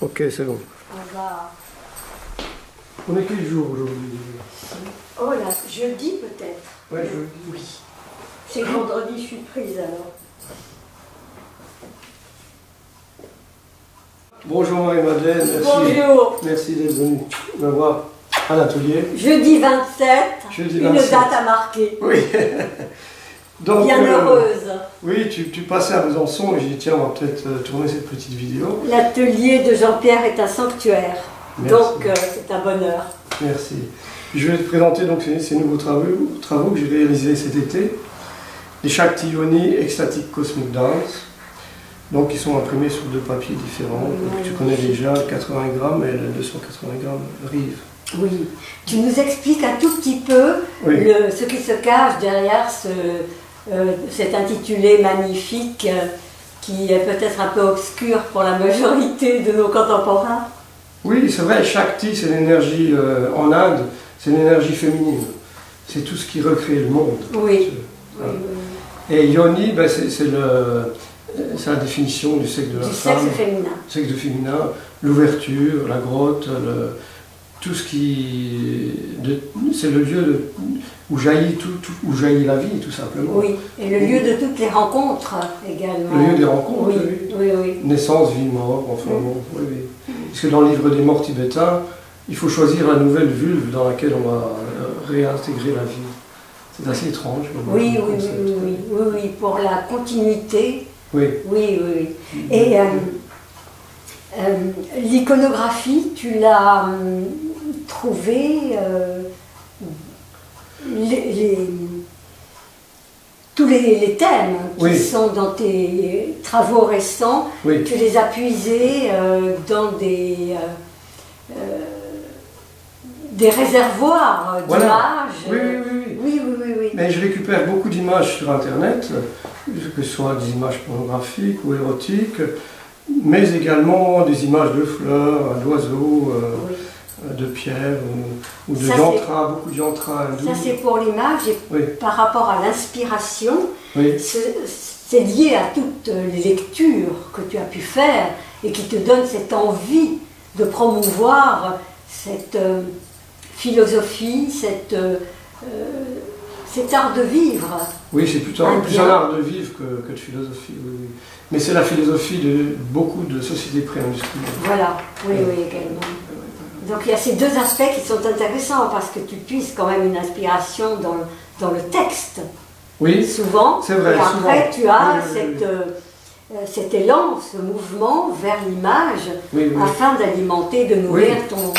Ok, c'est bon. On va... On est quel jour aujourd'hui? Oh là, jeudi peut-être. Ouais, jeudi. Oui. C'est vendredi, je suis prise alors. Bonjour Marie-Madeleine, merci. Bonjour. Merci d'être venue me voir à l'atelier. Jeudi 27, Jeudi une 27. date à marquer. Oui. Donc, Bien heureuse. Oui, tu passais à Besançon et j'ai dit tiens, on va peut-être tourner cette petite vidéo. L'atelier de Jean-Pierre est un sanctuaire. Merci. Donc c'est un bonheur. Merci. Je vais te présenter donc ces nouveaux travaux que j'ai réalisés cet été. Les Shakti Yoni Ecstatic Cosmic Dance. Donc ils sont imprimés sur deux papiers différents. Donc, tu connais déjà le 80 grammes et le 280 grammes Rive. Oui. Tu nous expliques un tout petit peu Oui. ce qui se cache derrière cet intitulé magnifique qui est peut-être un peu obscur pour la majorité de nos contemporains. Oui, c'est vrai, Shakti, c'est l'énergie en Inde, c'est l'énergie féminine. C'est tout ce qui recrée le monde. Oui. Voilà. Et Yoni, ben, c'est la définition du sexe de la Du femme. sexe féminin. Sexe féminin, l'ouverture, la grotte, tout ce qui... C'est le lieu où jaillit où jaillit la vie, tout simplement. Oui, et le lieu de toutes les rencontres également. Le lieu des rencontres, Oui, oui. oui, oui. Naissance, vie, mort, enfin bon, oui, oui. Parce que dans le livre des morts tibétains, il faut choisir la nouvelle vulve dans laquelle on va réintégrer la vie. C'est assez étrange. Oui, oui, oui, oui, oui, oui, pour la continuité. Oui. Oui, oui, oui. Et l'iconographie, tu l'as trouvée, tous les thèmes qui Oui. sont dans tes travaux récents, Oui. tu les as puisés dans des réservoirs Voilà. d'images. Oui, oui, oui, oui. Oui, oui, oui, oui. Mais je récupère beaucoup d'images sur Internet, que ce soit des images pornographiques ou érotiques, mais également des images de fleurs, d'oiseaux, Oui. de pierres ou de Ça, yantras, beaucoup de yantras hindous. Ça c'est pour l'image et Oui. par rapport à l'inspiration, Oui. c'est lié à toutes les lectures que tu as pu faire et qui te donnent cette envie de promouvoir cette philosophie, cet art de vivre. Oui, c'est plutôt plus un art de vivre que de philosophie. Oui, oui. Mais c'est la philosophie de beaucoup de sociétés pré-industrielles. Voilà, oui, oui, également. Donc il y a ces deux aspects qui sont intéressants parce que tu puisses quand même une inspiration dans le texte. Oui, Souvent. c'est vrai. Et après, souvent. tu as Oui, oui, oui. cet élan, ce mouvement vers l'image Oui, oui. afin d'alimenter, de nourrir Oui. ton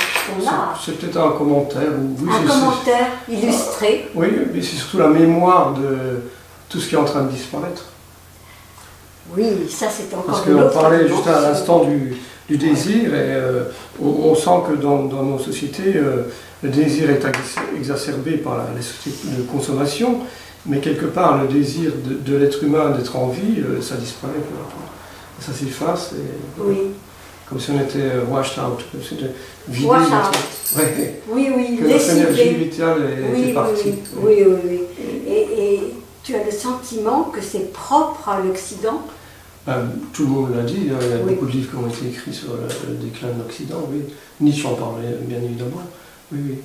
art. C'est peut-être un commentaire. Oui, Un commentaire illustré. Oui, mais c'est surtout la mémoire de tout ce qui est en train de disparaître. Oui, ça c'est encore Parce une qu'on autre parlait dimension. juste à l'instant du désir, et on sent que dans nos sociétés, le désir est exacerbé par les sociétés de consommation, mais quelque part, le désir de l'être humain d'être en vie, ça disparaît peu à peu. Ça s'efface, Oui. comme si on était washed out, comme si on était vidé. Wash out. Ouais. Oui, oui, Que notre énergie lessivé. vitale était partie. Oui, oui, oui. Et tu as le sentiment que c'est propre à l'Occident? Tout le monde l'a dit, il y a Oui. beaucoup de livres qui ont été écrits sur le déclin de l'Occident, oui. Nietzsche en parlait, bien évidemment. Oui, oui.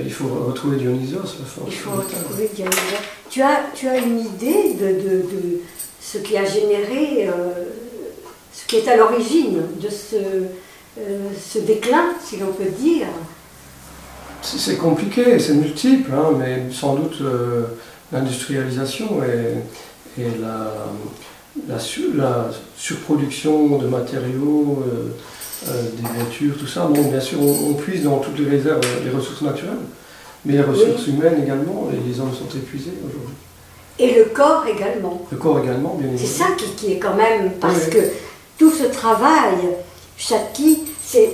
Il faut retrouver Dionysos, la force. Il faut retrouver Dionysos. Tu as une idée de ce qui a généré, ce qui est à l'origine de ce déclin, si l'on peut dire? C'est compliqué, c'est multiple, hein, mais sans doute l'industrialisation et la surproduction de matériaux, des voitures, tout ça. Bon, bien sûr, on puise dans toutes les réserves les ressources naturelles, mais les ressources humaines également, et les hommes sont épuisés aujourd'hui. Et le corps également. Le corps également, bien C'est évidemment. ça qui est quand même, parce Oui. que tout ce travail, Shakti, c'est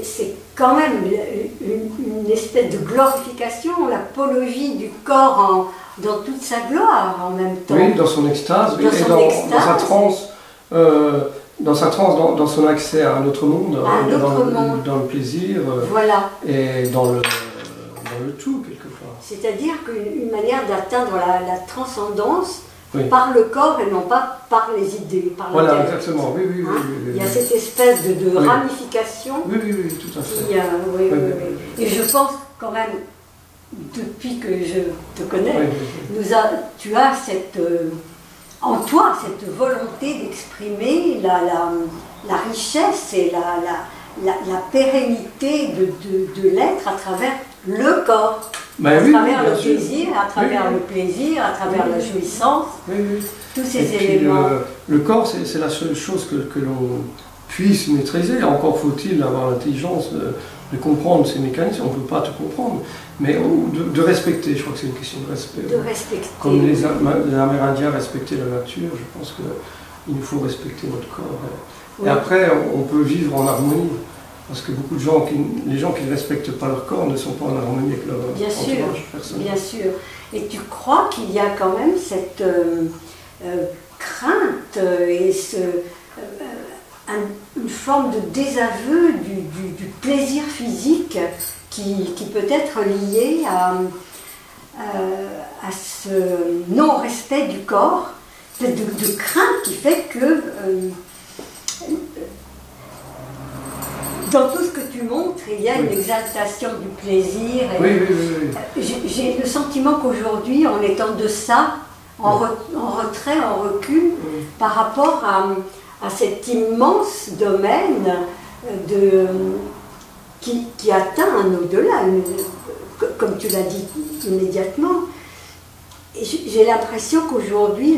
quand même une espèce de glorification, l'apologie du corps dans toute sa gloire en même temps. Oui, dans son extase, oui, Dans et son dans extase. sa transe, dans son accès à un autre monde, À un autre monde. dans le plaisir, Voilà. et dans le tout, quelque part. C'est-à-dire qu'une manière d'atteindre la transcendance Oui. par le corps et non pas par les idées, par la Voilà, tête. exactement, oui, oui, oui. Hein? oui, oui, Il y a oui. cette espèce de Oui. ramification. Oui, oui, oui, tout à fait. Oui, oui, Oui, oui, oui, oui. Et je pense quand même, depuis que je te connais, Oui, oui, tu as en toi cette volonté d'exprimer la richesse et la pérennité de l'être à travers le corps, Ben à oui, travers bien le sûr. plaisir, à travers Oui, le plaisir, à travers Oui, la oui. jouissance, oui, oui. tous Et ces puis, éléments. le corps, c'est la seule chose que l'on puisse maîtriser. Encore faut-il avoir l'intelligence de comprendre ces mécanismes. On ne peut pas tout comprendre, mais de respecter. Je crois que c'est une question de respect. De respecter. Comme les Amérindiens respectaient la nature, je pense qu'il nous faut respecter notre corps. Et Oui. après, on peut vivre en harmonie. Parce que beaucoup de gens, les gens qui ne respectent pas leur corps ne sont pas en harmonie avec leur Bien sûr, entourage personnel. bien sûr. Et tu crois qu'il y a quand même cette crainte et une forme de désaveu du plaisir physique qui peut être lié à ce non-respect du corps, peut-être de crainte qui fait que dans tout ce que tu montres, il y a une exaltation du plaisir. Et Oui, oui, oui, oui. j'ai le sentiment qu'aujourd'hui, on est en deçà, en retrait, en recul, par rapport à cet immense domaine qui atteint un au-delà, comme tu l'as dit immédiatement. Et j'ai l'impression qu'aujourd'hui,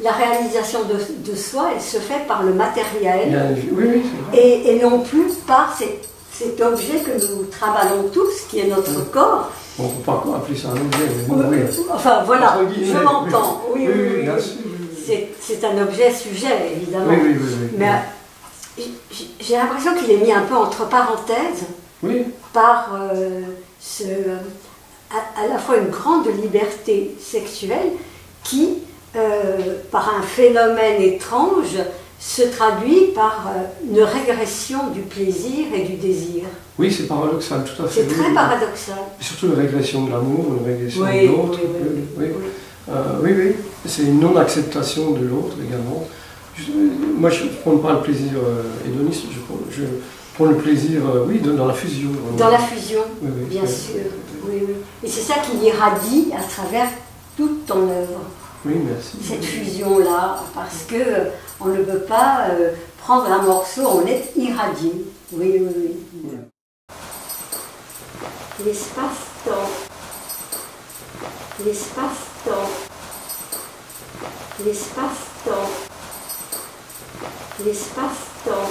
la réalisation de soi, elle se fait par le matériel, Oui, oui, c'est vrai. et non plus par cet objet que nous travaillons tous, qui est notre corps. On ne peut pas appeler ça un objet, mais bon, oui. Enfin voilà, Entre guillemets, je m'entends. Oui, oui, oui, bien oui. sûr. C'est un objet sujet, évidemment. Oui, oui, oui, oui. Mais j'ai l'impression qu'il est mis un peu entre parenthèses Oui, par à la fois une grande liberté sexuelle qui, par un phénomène étrange, se traduit par une régression du plaisir et du désir. oui, c'est paradoxal, tout à fait. C'est très oui. paradoxal. Et surtout une régression de l'amour, une régression Oui, de l'autre. oui, oui. Oui, oui. C'est une non-acceptation de l'autre également. Moi, je ne prends pas le plaisir hédoniste, je prends le plaisir, oui, dans la fusion. Dans la fusion, Oui, oui, bien oui, sûr. oui, Oui, oui. Et c'est ça qui irradie à travers toute ton œuvre. oui, merci. Cette fusion-là, parce que on ne peut pas prendre un morceau, on est irradié. Oui, oui, oui. Oui. L'espace-temps. L'espace-temps. L'espace-temps. L'espace-temps.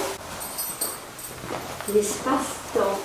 L'espace-temps.